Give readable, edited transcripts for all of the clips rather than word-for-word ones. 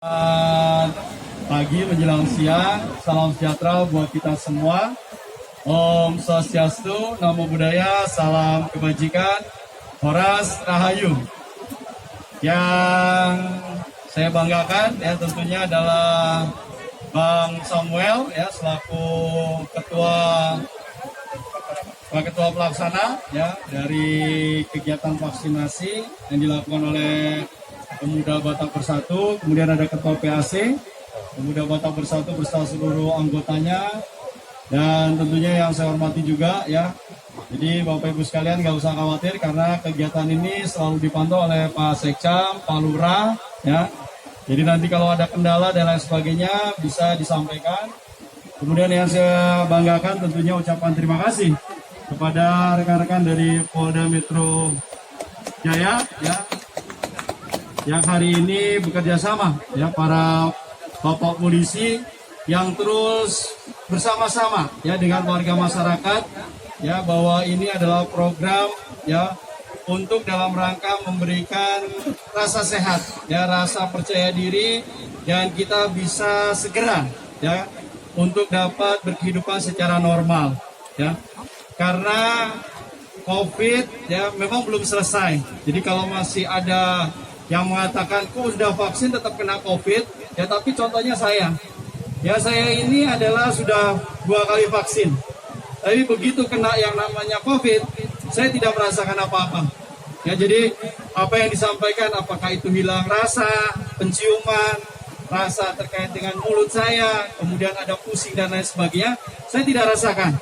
Selamat pagi menjelang siang, salam sejahtera buat kita semua. Om Swastiastu, Namo Buddhaya, salam kebajikan, Horas Rahayu. Yang saya banggakan ya tentunya adalah Bang Samuel ya selaku ketua pelaksana ya dari kegiatan vaksinasi yang dilakukan oleh Pemuda Batak Bersatu, kemudian ada Ketua PAC, Pemuda Batak Bersatu beserta seluruh anggotanya, dan tentunya yang saya hormati juga ya. Jadi Bapak Ibu sekalian nggak usah khawatir karena kegiatan ini selalu dipantau oleh Pak Sekcam, Pak Lurah ya. Jadi nanti kalau ada kendala dan lain sebagainya bisa disampaikan. Kemudian yang saya banggakan tentunya ucapan terima kasih kepada rekan-rekan dari Polda Metro Jaya ya, yang hari ini bekerja sama ya para bapak polisi yang terus bersama-sama ya dengan warga masyarakat ya bahwa ini adalah program ya untuk dalam rangka memberikan rasa sehat ya, rasa percaya diri, dan kita bisa segera ya untuk dapat berkehidupan secara normal ya, karena COVID ya memang belum selesai. Jadi kalau masih ada yang mengatakan kok sudah vaksin tetap kena COVID, ya tapi contohnya saya ini adalah sudah 2 kali vaksin, tapi begitu kena yang namanya COVID, saya tidak merasakan apa-apa. Ya jadi apa yang disampaikan, apakah itu hilang rasa, penciuman, rasa terkait dengan mulut saya, kemudian ada pusing dan lain sebagainya, saya tidak rasakan.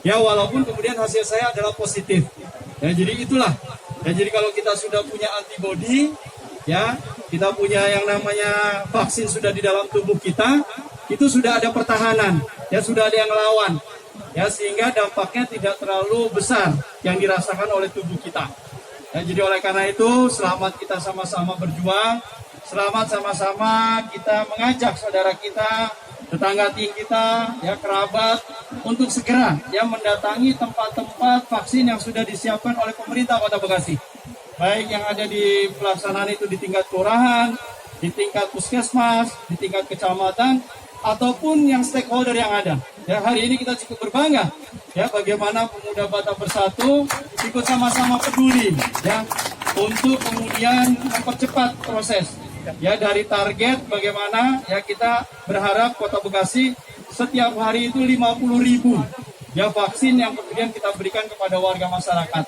Ya walaupun kemudian hasil saya adalah positif. Ya jadi itulah. Ya jadi kalau kita sudah punya antibodi, ya kita punya yang namanya vaksin sudah di dalam tubuh kita, itu sudah ada pertahanan ya, sudah ada yang melawan ya, sehingga dampaknya tidak terlalu besar yang dirasakan oleh tubuh kita ya. Jadi oleh karena itu selamat kita sama-sama berjuang, selamat sama-sama kita mengajak saudara kita, tetangga kita ya, kerabat untuk segera ya mendatangi tempat-tempat vaksin yang sudah disiapkan oleh pemerintah Kota Bekasi, baik yang ada di pelaksanaan itu di tingkat kelurahan, di tingkat puskesmas, di tingkat kecamatan, ataupun yang stakeholder yang ada. Ya, hari ini kita cukup berbangga ya bagaimana Pemuda Batak Bersatu ikut sama-sama peduli ya untuk kemudian mempercepat proses ya dari target bagaimana ya kita berharap Kota Bekasi setiap hari itu 50.000 ya vaksin yang kemudian kita berikan kepada warga masyarakat.